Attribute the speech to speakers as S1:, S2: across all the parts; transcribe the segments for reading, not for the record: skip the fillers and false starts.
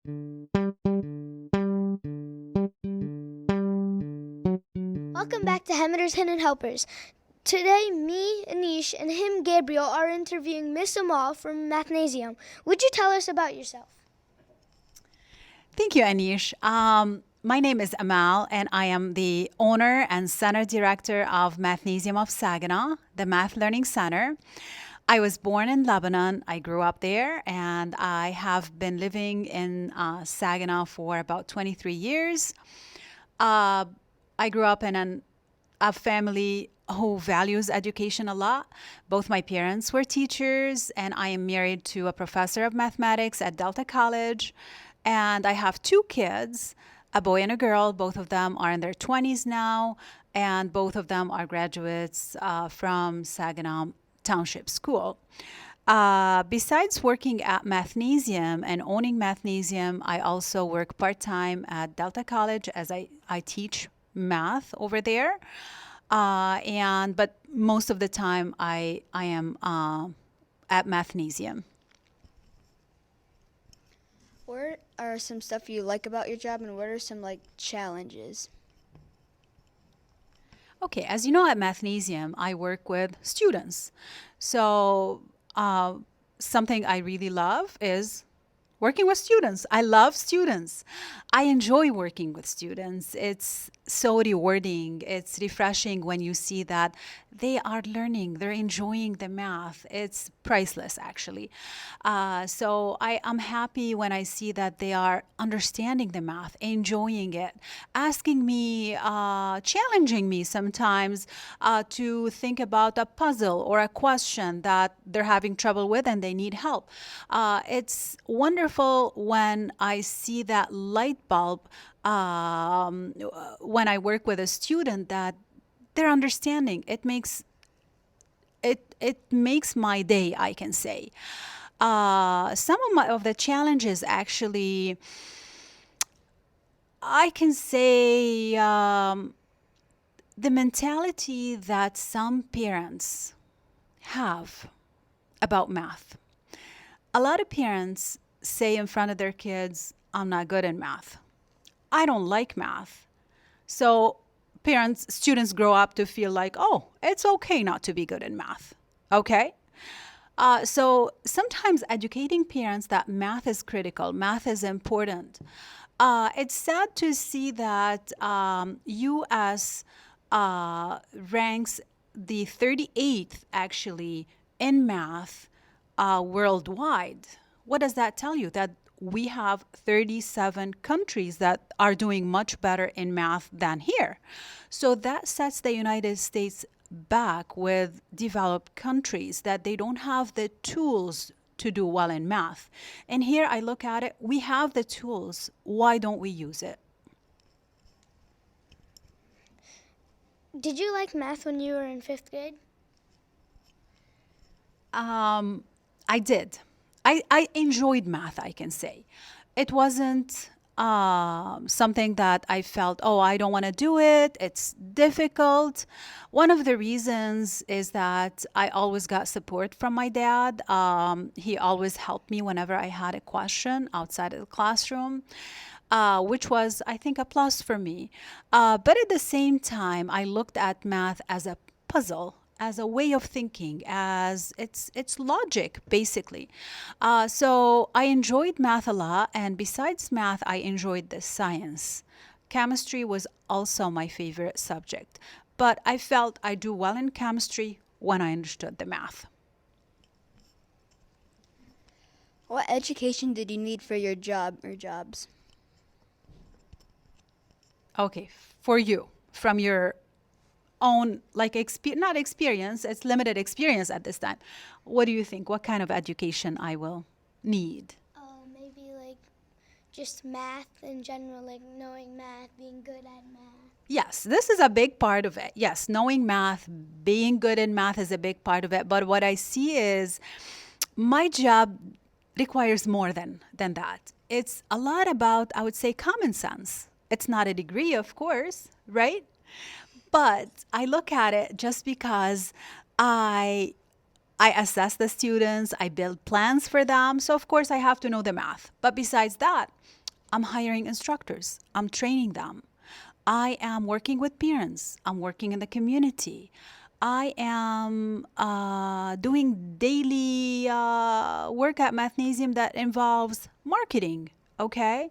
S1: Welcome back to Hemmeter's Hidden Helpers. Today, me, Anish, and him, Gabriel, are interviewing Miss Amal from Mathnasium. Would you tell us about yourself?
S2: Thank you, Anish. My name is Amal, and I am the owner and center director of Mathnasium of Saginaw, the Math Learning Center. I was born in Lebanon. I grew up there, and I have been living in Saginaw for about 23 years. Uh, I grew up in a family who values education a lot. Both my parents were teachers, and I am married to a professor of mathematics at Delta College. And I have two kids, a boy and a girl. Both of them are in their 20s now, and both of them are graduates from Saginaw Township School. Besides working at Mathnasium and owning Mathnasium, I also work part time at Delta College as I teach math over there. But most of the time I am at Mathnasium.
S3: What are some stuff you like about your job, and what are some challenges?
S2: Okay, as you know, at Mathnasium, I work with students. So, something I really love is working with students. I love students. I enjoy working with students. It's so rewarding. It's refreshing when you see that they are learning, they're enjoying the math. It's priceless, actually. So I am happy when I see that they are understanding the math, enjoying it, asking me, challenging me sometimes to think about a puzzle or a question that they're having trouble with and they need help. It's wonderful when I see that light bulb when I work with a student that they're understanding. It makes my day, I can say. Some of the challenges, actually, I can say the mentality that some parents have about math. A lot of parents say in front of their kids, I'm not good in math. I don't like math. So students grow up to feel like, oh, it's okay not to be good in math. Okay? So sometimes educating parents that math is critical, math is important. It's sad to see that U.S. Ranks the 38th actually in math worldwide. What does that tell you? That we have 37 countries that are doing much better in math than here. So that sets the United States back with developed countries, that they don't have the tools to do well in math. And here I look at it, we have the tools. Why don't we use it?
S1: Did you like math when you were in fifth grade?
S2: I did. I enjoyed math, I can say. It wasn't something that I felt, oh, I don't want to do it. It's difficult. One of the reasons is that I always got support from my dad. He always helped me whenever I had a question outside of the classroom. Which was, I think, a plus for me. But at the same time, I looked at math as a puzzle, as a way of thinking, as it's logic, basically. So I enjoyed math a lot, and besides math, I enjoyed the science. Chemistry was also my favorite subject, but I felt I do well in chemistry when I understood the math.
S3: What education did you need for your job or jobs?
S2: Okay, for you, from your own, like, not experience, it's limited experience at this time. What do you think? What kind of education I will need?
S1: Maybe like just math in general, like knowing math, being good at math.
S2: Yes, this is a big part of it. Yes, knowing math, being good in math is a big part of it. But what I see is my job requires more than that. It's a lot about, I would say, common sense. It's not a degree, of course, right? But I look at it just because I I assess the students, I build plans for them. So, of course, I have to know the math. But besides that, I'm hiring instructors, I'm training them. I am working with parents, I'm working in the community. I am doing daily work at Mathnasium that involves marketing. Okay,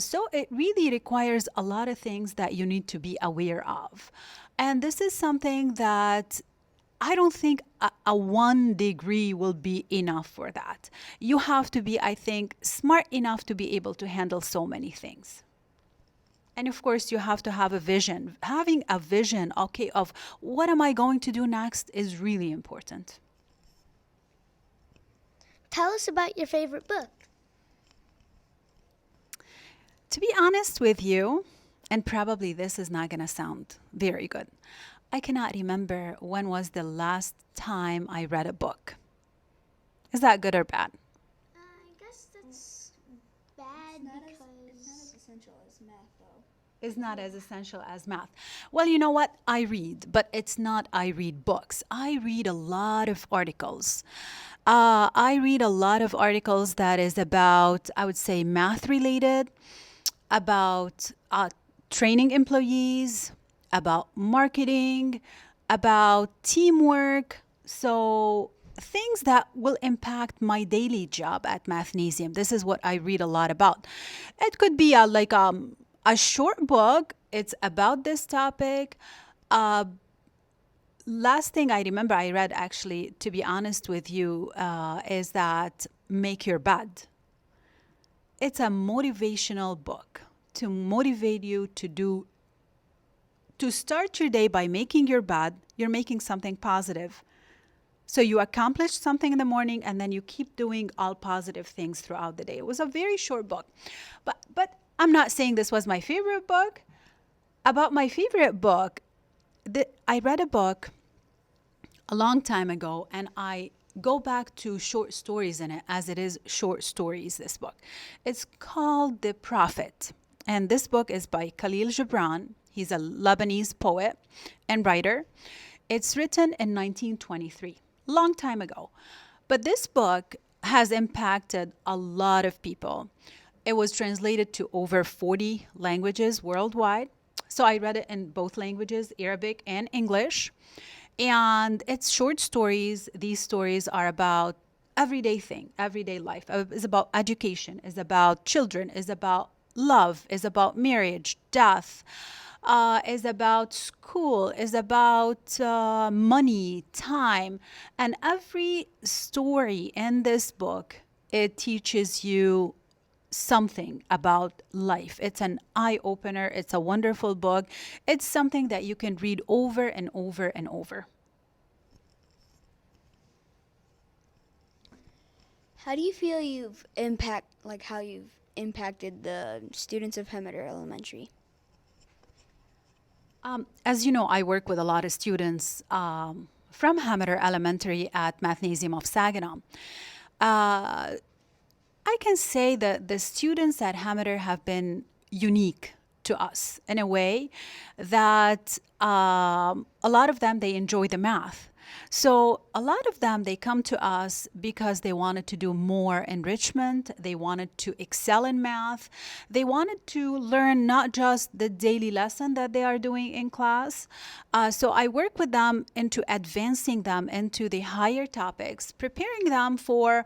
S2: so it really requires a lot of things that you need to be aware of, and this is something that I don't think a one degree will be enough for that. You have to be, I think, smart enough to be able to handle so many things. And of course, you have to have a vision. Having a vision, okay, of what am I going to do next is really important.
S1: Tell us about your favorite book.
S2: To be honest with you, and probably this is not going to sound very good, I cannot remember when was the last time I read a book. Is that good or bad?
S1: I guess that's bad
S3: It's not as essential as math, though.
S2: Is not as essential as math. Well, you know what? I read, but it's not I read books. I read a lot of articles. I read a lot of articles that is about, I would say, math related, about training employees, about marketing, about teamwork. So, things that will impact my daily job at Mathnasium. This is what I read a lot about. It could be a short book. It's about this topic. Last thing I remember I read, actually, to be honest with you, is that Make Your Bed. It's a motivational book to motivate you to start your day by making your bed. You're making something positive. So you accomplish something in the morning and then you keep doing all positive things throughout the day. It was a very short book. But I'm not saying this was my favorite book. About my favorite book, I read a book a long time ago, and I go back to short stories in it, as it is short stories, this book. It's called The Prophet, and this book is by Khalil Gibran. He's a Lebanese poet and writer. It's written in 1923, long time ago. But this book has impacted a lot of people. It was translated to over 40 languages worldwide. So I read it in both languages, Arabic and English. And it's short stories. These stories are about everyday thing, everyday life. It's about education, it's about children, it's about love, it's about marriage, death, is about school, is about money, time. And every story in this book, it teaches you something about life. It's an eye opener. It's a wonderful book. It's something that you can read over and over and over.
S3: How do you feel how you've impacted the students of Hemmeter Elementary?
S2: As you know, I work with a lot of students from Hemmeter Elementary at Mathnasium of Saginaw. I can say that the students at Hemmeter have been unique to us in a way that a lot of them, they enjoy the math. So a lot of them, they come to us because they wanted to do more enrichment. They wanted to excel in math. They wanted to learn not just the daily lesson that they are doing in class. So I work with them into advancing them into the higher topics, preparing them for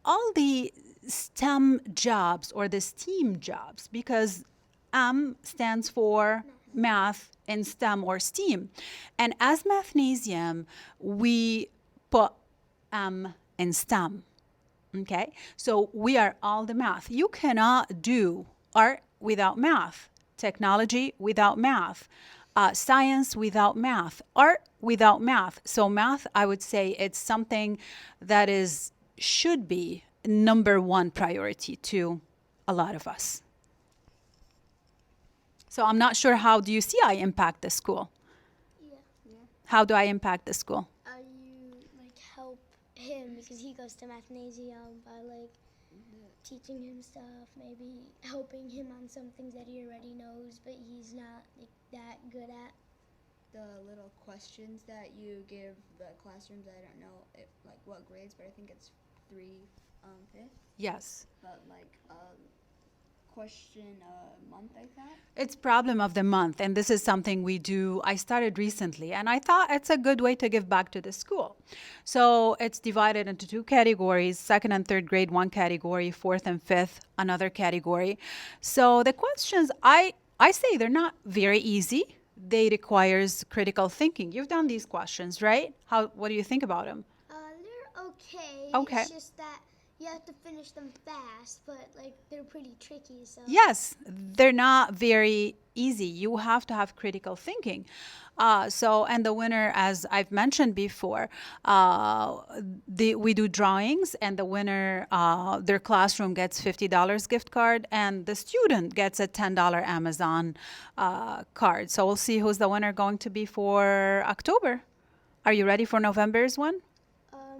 S2: all the STEM jobs or the STEAM jobs, because M stands for math and STEM or STEAM. And as Mathnasium, we put M in STEM. Okay? So we are all the math. You cannot do art without math, technology without math, science without math, art without math. So math, I would say, it's something that should be number one priority to a lot of us. So I'm not sure, how do you see I impact the school?
S1: Yeah.
S2: How do I impact the school?
S1: You help him because he goes to Mathnasium by teaching him stuff, maybe helping him on some things that he already knows but he's not that good at.
S3: the little questions that you give the classrooms. I don't know like what grades, but I think it's 3 fifth.
S2: Yes.
S3: But like question a month, I thought.
S2: It's problem of the month, and this is something we do. I started recently, and I thought it's a good way to give back to the school. So it's divided into two categories: second and third grade, one category; fourth and fifth, another category. So the questions, I say they're not very easy. They requires critical thinking. You've done these questions, right? What do you think about them?
S1: They're okay.
S2: Okay.
S1: It's just that you have to finish them fast, but like they're pretty tricky. So
S2: Yes, they're not very easy. You have to have critical thinking. And the winner, as I've mentioned before, we do drawings, and the winner, their classroom gets $50 gift card, and the student gets a $10 Amazon card. So we'll see who's the winner going to be for October. Are you ready for November's one?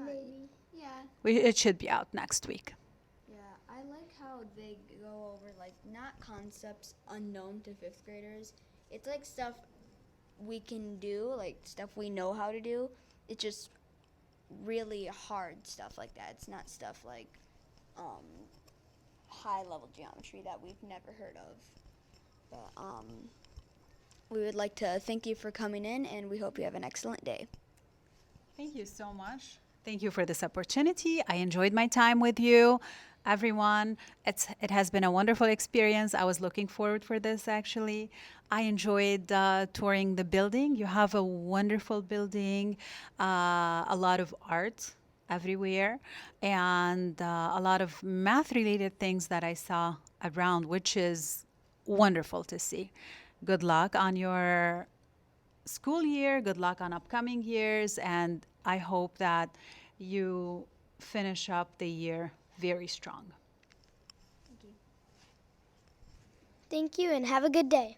S1: maybe.
S3: Yeah.
S2: It should be out next week.
S3: Yeah, I like how they go over like not concepts unknown to fifth graders. It's like stuff we can do, like stuff we know how to do. It's just really hard stuff like that. It's not stuff like high level geometry that we've never heard of. But we would like to thank you for coming in, and we hope you have an excellent day.
S2: Thank you so much. Thank you for this opportunity. I enjoyed my time with you, everyone. It has been a wonderful experience. I was looking forward for this, actually. I enjoyed touring the building. You have a wonderful building, a lot of art everywhere, and a lot of math-related things that I saw around, which is wonderful to see. Good luck on your school year. Good luck on upcoming years. And I hope that you finish up the year very strong.
S1: Thank you, and have a good day.